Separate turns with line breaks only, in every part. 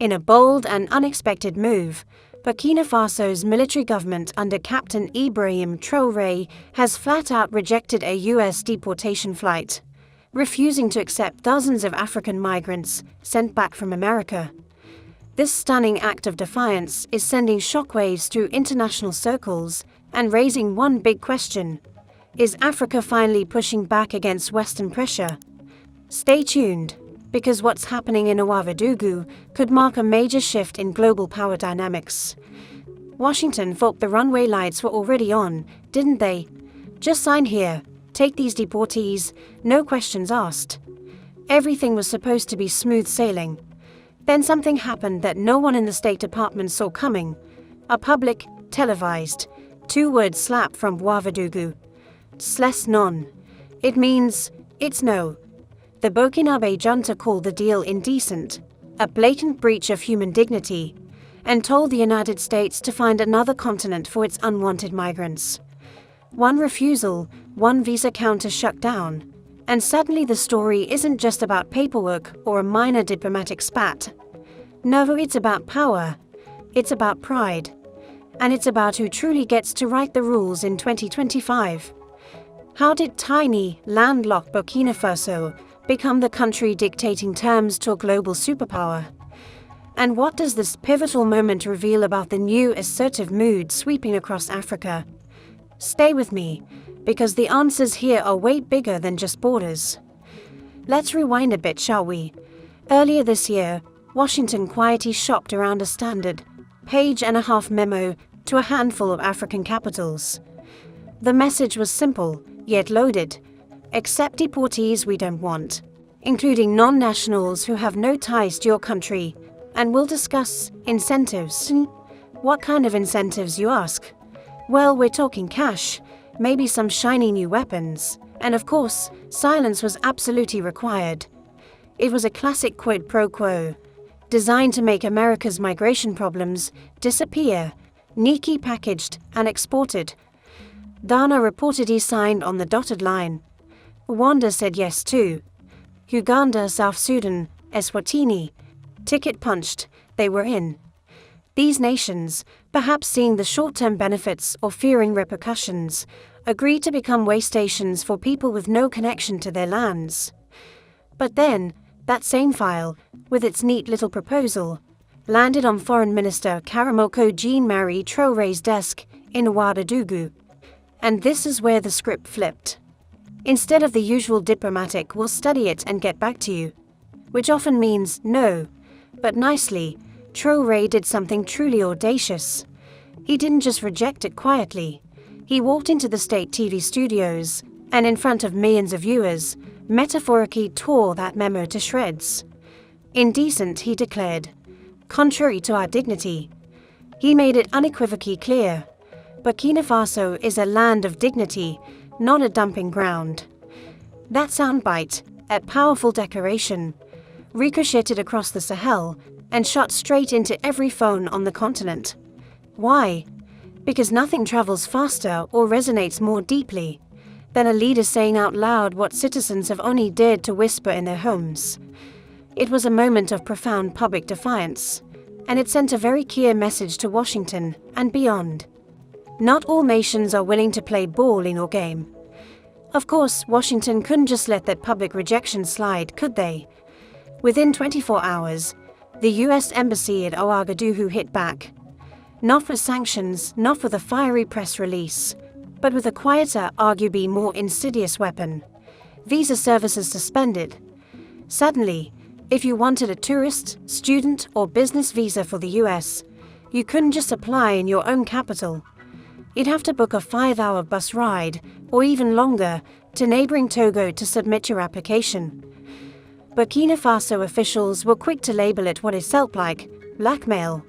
In a bold and unexpected move, Burkina Faso's military government under Captain Ibrahim Traoré has flat-out rejected a U.S. deportation flight, refusing to accept dozens of African migrants sent back from America. This stunning act of defiance is sending shockwaves through international circles and raising one big question: is Africa finally pushing back against Western pressure? Stay tuned, because what's happening in Ouagadougou could mark a major shift in global power dynamics. Washington thought the runway lights were already on, didn't they? Just sign here, take these deportees, no questions asked. Everything was supposed to be smooth sailing. Then something happened that no one in the State Department saw coming. A public, televised, two-word slap from Ouagadougou. Sless non. It means, it's no. The Burkinabe junta called the deal indecent, a blatant breach of human dignity, and told the United States to find another continent for its unwanted migrants. One refusal, one visa counter shut down, and suddenly the story isn't just about paperwork or a minor diplomatic spat. No, it's about power, it's about pride, and it's about who truly gets to write the rules in 2025. How did tiny, landlocked Burkina Faso become the country dictating terms to a global superpower? And what does this pivotal moment reveal about the new assertive mood sweeping across Africa? Stay with me, because the answers here are way bigger than just borders. Let's rewind a bit, shall we? Earlier this year, Washington quietly shopped around a standard page-and-a-half memo to a handful of African capitals. The message was simple, yet loaded. Accept deportees we don't want, including non-nationals who have no ties to your country, and we'll discuss incentives. What kind of incentives, you ask? Well, we're talking cash, maybe some shiny new weapons, and of course, silence was absolutely required. It was a classic quid pro quo, designed to make America's migration problems disappear, neatly packaged and exported. Ghana reportedly signed on the dotted line. Rwanda said yes too. Uganda, South Sudan, Eswatini. Ticket punched, they were in. These nations, perhaps seeing the short-term benefits or fearing repercussions, agreed to become way stations for people with no connection to their lands. But then, that same file, with its neat little proposal, landed on Foreign Minister Karamoko Jean-Marie Traoré's desk in Ouagadougou. And this is where the script flipped. Instead of the usual diplomatic "we'll study it and get back to you," which often means no, but nicely, Traoré did something truly audacious. He didn't just reject it quietly. He walked into the state TV studios and, in front of millions of viewers, metaphorically tore that memo to shreds. Indecent, he declared. Contrary to our dignity. He made it unequivocally clear. Burkina Faso is a land of dignity, not a dumping ground. That soundbite, a powerful declaration, ricocheted across the Sahel and shot straight into every phone on the continent. Why? Because nothing travels faster or resonates more deeply than a leader saying out loud what citizens have only dared to whisper in their homes. It was a moment of profound public defiance, and it sent a very clear message to Washington and beyond. Not all nations are willing to play ball in your game. Of course, Washington couldn't just let that public rejection slide, could they? Within 24 hours, the US Embassy at Ouagadougou hit back. Not with sanctions, not with a fiery press release, but with a quieter, arguably more insidious weapon. Visa services suspended. Suddenly, if you wanted a tourist, student, or business visa for the US, you couldn't just apply in your own capital. You'd have to book a 5-hour bus ride, or even longer, to neighboring Togo to submit your application. Burkina Faso officials were quick to label it what it felt like: blackmail.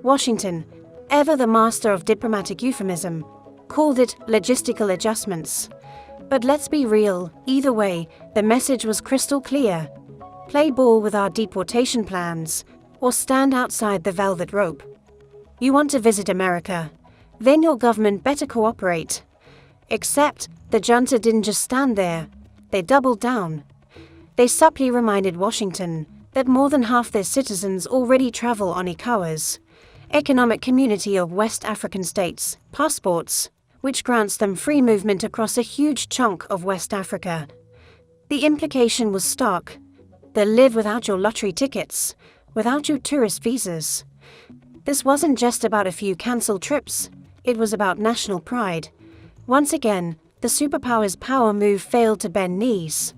Washington, ever the master of diplomatic euphemism, called it logistical adjustments. But let's be real, either way, the message was crystal clear. Play ball with our deportation plans, or stand outside the velvet rope. You want to visit America? Then your government better cooperate. Except, the junta didn't just stand there, they doubled down. They subtly reminded Washington that more than half their citizens already travel on ECOWAS, Economic Community of West African States, passports, which grants them free movement across a huge chunk of West Africa. The implication was stark. They'll live without your lottery tickets, without your tourist visas. This wasn't just about a few cancelled trips, it was about national pride. Once again, the superpower's power move failed to bend knees.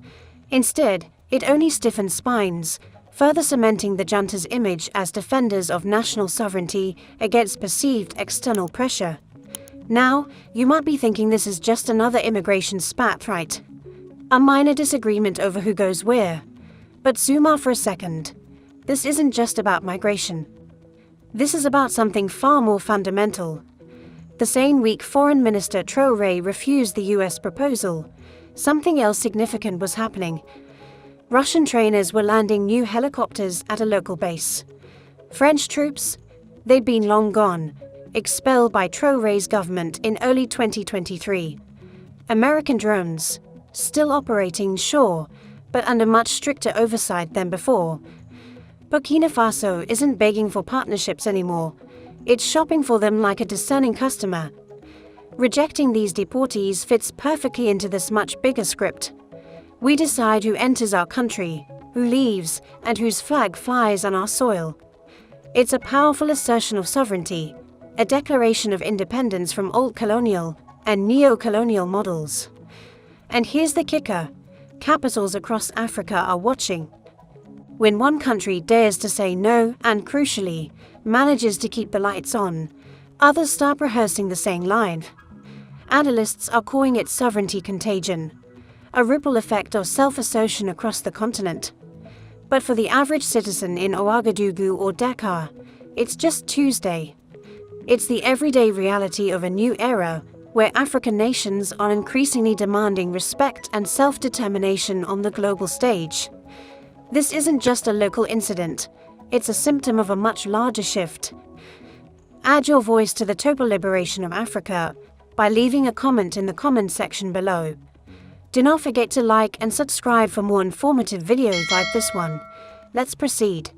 Instead, it only stiffened spines, further cementing the junta's image as defenders of national sovereignty against perceived external pressure. Now, you might be thinking this is just another immigration spat, right? A minor disagreement over who goes where. But zoom out for a second. This isn't just about migration. This is about something far more fundamental. The same week Foreign Minister Traoré refused the US proposal, something else significant was happening. Russian trainers were landing new helicopters at a local base. French troops? They'd been long gone, expelled by Traoré's government in early 2023. American drones? Still operating, sure, but under much stricter oversight than before. Burkina Faso isn't begging for partnerships anymore. It's shopping for them like a discerning customer. Rejecting these deportees fits perfectly into this much bigger script. We decide who enters our country, who leaves, and whose flag flies on our soil. It's a powerful assertion of sovereignty, a declaration of independence from old colonial and neo-colonial models. And here's the kicker: capitals across Africa are watching. When one country dares to say no and, crucially, manages to keep the lights on, others start rehearsing the same line. Analysts are calling it sovereignty contagion, a ripple effect of self-assertion across the continent. But for the average citizen in Ouagadougou or Dakar, it's just Tuesday. It's the everyday reality of a new era where African nations are increasingly demanding respect and self-determination on the global stage. This isn't just a local incident, it's a symptom of a much larger shift. Add your voice to the total liberation of Africa by leaving a comment in the comments section below. Do not forget to like and subscribe for more informative videos like this one. Let's proceed.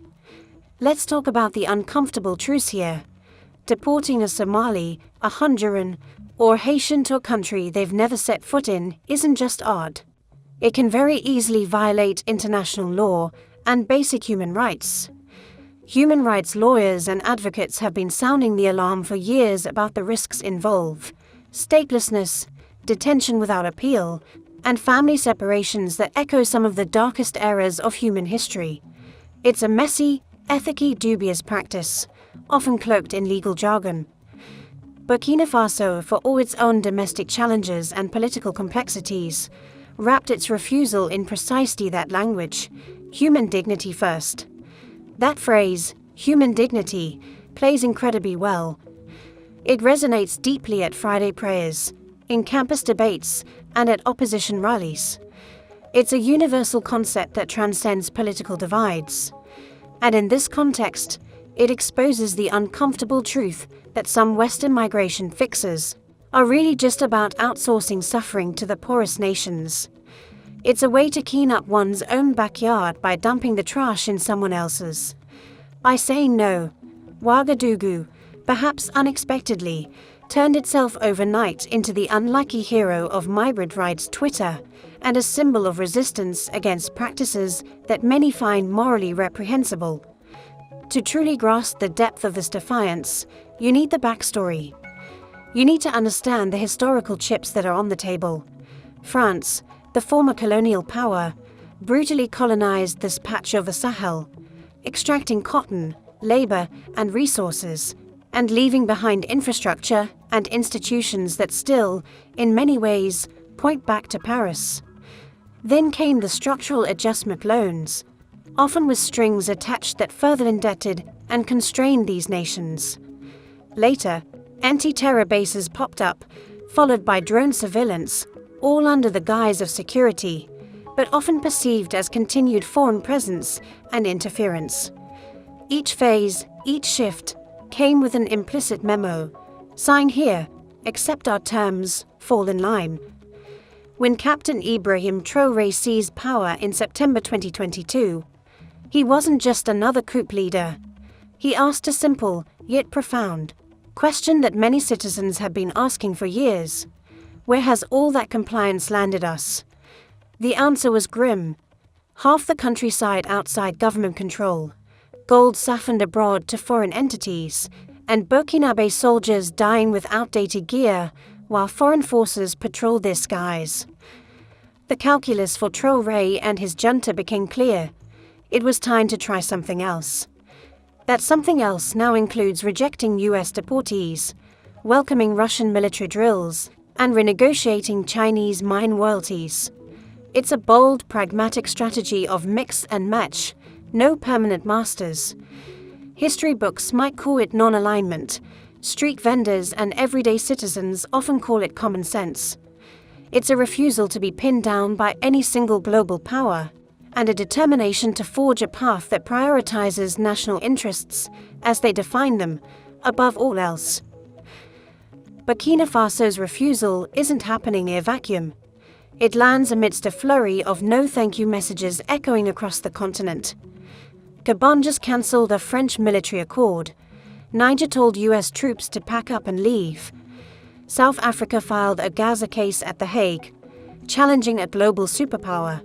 Let's talk about the uncomfortable truths here. Deporting a Somali, a Honduran, or Haitian to a country they've never set foot in isn't just odd. It can very easily violate international law and basic human rights. Human rights lawyers and advocates have been sounding the alarm for years about the risks involved: statelessness, detention without appeal, and family separations that echo some of the darkest eras of human history. It's a messy, ethically dubious practice, often cloaked in legal jargon. Burkina Faso, for all its own domestic challenges and political complexities, wrapped its refusal in precisely that language: human dignity first. That phrase, human dignity, plays incredibly well. It resonates deeply at Friday prayers, in campus debates, and at opposition rallies. It's a universal concept that transcends political divides. And in this context, it exposes the uncomfortable truth that some Western migration fixes are really just about outsourcing suffering to the poorest nations. It's a way to clean up one's own backyard by dumping the trash in someone else's. By saying no, Ouagadougou, perhaps unexpectedly, turned itself overnight into the unlucky hero of migrant rights Twitter and a symbol of resistance against practices that many find morally reprehensible. To truly grasp the depth of this defiance, you need the backstory. You need to understand the historical chips that are on the table. France, the former colonial power, brutally colonized this patch of the Sahel, extracting cotton, labor, and resources, and leaving behind infrastructure and institutions that still, in many ways, point back to Paris. Then came the structural adjustment loans, often with strings attached that further indebted and constrained these nations. Later, anti-terror bases popped up, followed by drone surveillance, all under the guise of security, but often perceived as continued foreign presence and interference. Each phase, each shift, came with an implicit memo: sign here, accept our terms, fall in line. When Captain Ibrahim Traoré seized power in September 2022, He wasn't just another coup leader. He asked a simple, yet profound, question that many citizens had been asking for years. Where has all that compliance landed us? The answer was grim. Half the countryside outside government control, gold siphoned abroad to foreign entities, and Burkinabe soldiers dying with outdated gear while foreign forces patrolled their skies. The calculus for Traoré and his junta became clear. It was time to try something else. That something else now includes rejecting US deportees, welcoming Russian military drills, and renegotiating Chinese mine royalties. It's a bold, pragmatic strategy of mix and match, no permanent masters. History books might call it non-alignment. Street vendors and everyday citizens often call it common sense. It's a refusal to be pinned down by any single global power, and a determination to forge a path that prioritizes national interests, as they define them, above all else. Burkina Faso's refusal isn't happening in a vacuum. It lands amidst a flurry of no-thank-you messages echoing across the continent. Gabon just cancelled a French military accord. Niger told US troops to pack up and leave. South Africa filed a Gaza case at The Hague, challenging a global superpower.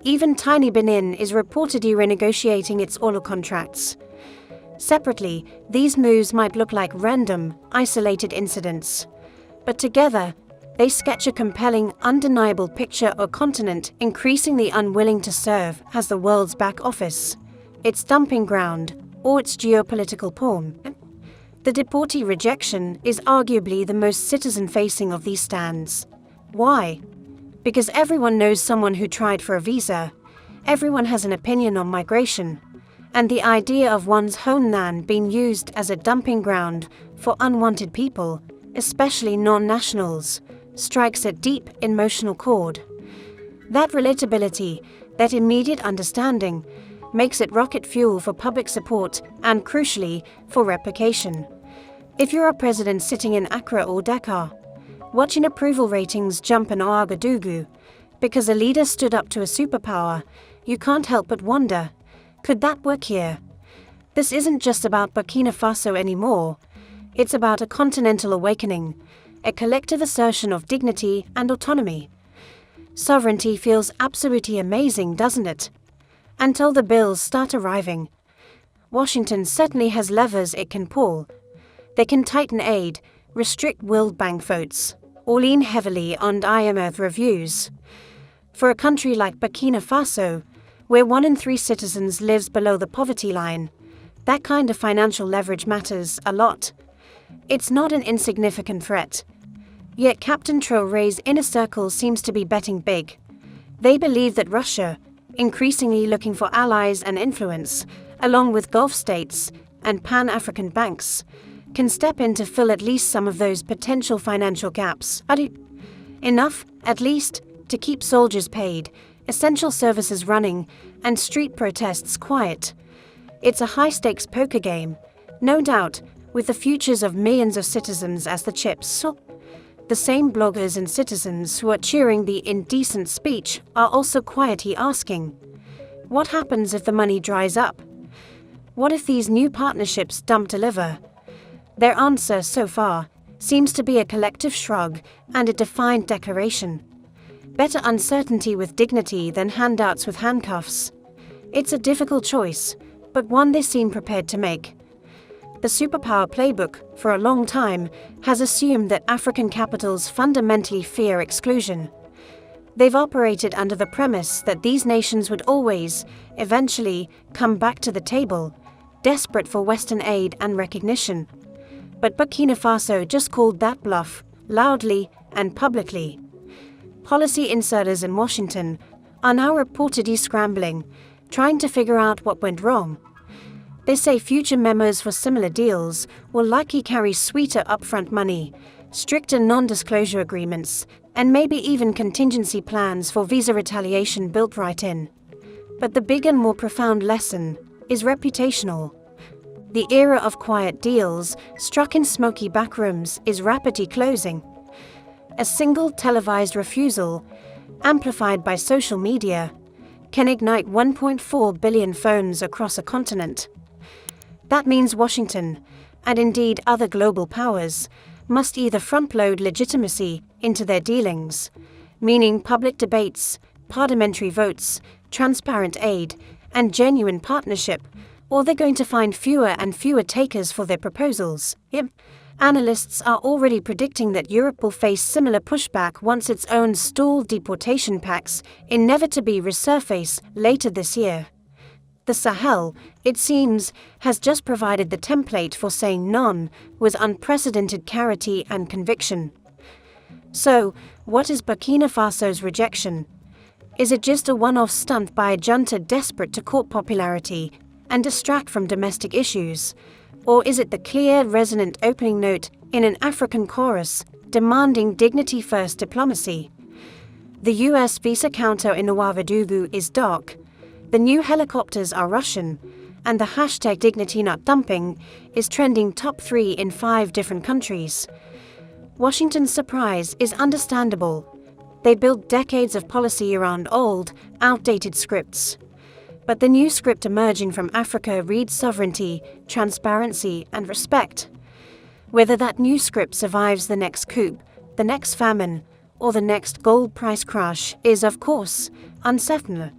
Even tiny Benin is reportedly renegotiating its oil contracts. Separately, these moves might look like random, isolated incidents. But together, they sketch a compelling, undeniable picture of a continent increasingly unwilling to serve as the world's back office, its dumping ground, or its geopolitical pawn. The deportee rejection is arguably the most citizen-facing of these stands. Why? Because everyone knows someone who tried for a visa, everyone has an opinion on migration, and the idea of one's homeland being used as a dumping ground for unwanted people, especially non-nationals, strikes a deep emotional chord. That relatability, that immediate understanding, makes it rocket fuel for public support and, crucially, for replication. If you're a president sitting in Accra or Dakar, watching approval ratings jump in Ouagadougou because a leader stood up to a superpower, you can't help but wonder, could that work here? This isn't just about Burkina Faso anymore. It's about a continental awakening, a collective assertion of dignity and autonomy. Sovereignty feels absolutely amazing, doesn't it? Until the bills start arriving. Washington certainly has levers it can pull. They can tighten aid, restrict World Bank votes, or lean heavily on IMF reviews. For a country like Burkina Faso, where 1 in 3 citizens lives below the poverty line, that kind of financial leverage matters a lot. It's not an insignificant threat. Yet Captain Traoré's inner circle seems to be betting big. They believe that Russia, increasingly looking for allies and influence, along with Gulf states and Pan-African banks, can step in to fill at least some of those potential financial gaps. Enough, at least, to keep soldiers paid, essential services running, and street protests quiet. It's a high-stakes poker game, no doubt, with the futures of millions of citizens as the chips. The same bloggers and citizens who are cheering the indecent speech are also quietly asking, what happens if the money dries up? What if these new partnerships don't deliver? Their answer so far seems to be a collective shrug and a defiant declaration. Better uncertainty with dignity than handouts with handcuffs. It's a difficult choice, but one they seem prepared to make. The superpower playbook, for a long time, has assumed that African capitals fundamentally fear exclusion. They've operated under the premise that these nations would always, eventually, come back to the table, desperate for Western aid and recognition. But Burkina Faso just called that bluff, loudly and publicly. Policy insiders in Washington are now reportedly scrambling, trying to figure out what went wrong. They say future memos for similar deals will likely carry sweeter upfront money, stricter non-disclosure agreements, and maybe even contingency plans for visa retaliation built right in. But the big and more profound lesson is reputational. The era of quiet deals, struck in smoky backrooms, is rapidly closing. A single televised refusal, amplified by social media, can ignite 1.4 billion phones across a continent. That means Washington, and indeed other global powers, must either front-load legitimacy into their dealings, meaning public debates, parliamentary votes, transparent aid, and genuine partnership, or they're going to find fewer and fewer takers for their proposals. Analysts are already predicting that Europe will face similar pushback once its own stalled deportation pacts inevitably resurface later this year. The Sahel, it seems, has just provided the template for saying none with unprecedented clarity and conviction. So, what is Burkina Faso's rejection? Is it just a one-off stunt by a junta desperate to court popularity and distract from domestic issues? Or is it the clear, resonant opening note in an African chorus demanding dignity-first diplomacy? The US visa counter in Ouagadougou is dark, the new helicopters are Russian, and the hashtag dignity not dumping is trending top 3 in 5 different countries. Washington's surprise is understandable. They built decades of policy around old, outdated scripts. But the new script emerging from Africa reads sovereignty, transparency, and respect. Whether that new script survives the next coup, the next famine, or the next gold price crash is, of course, uncertain.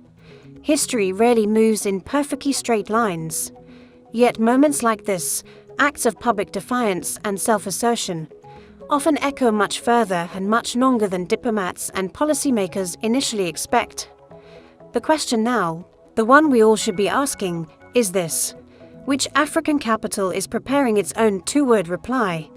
History rarely moves in perfectly straight lines. Yet moments like this, acts of public defiance and self-assertion, often echo much further and much longer than diplomats and policymakers initially expect. The question now, the one we all should be asking, is this: which African capital is preparing its own two-word reply?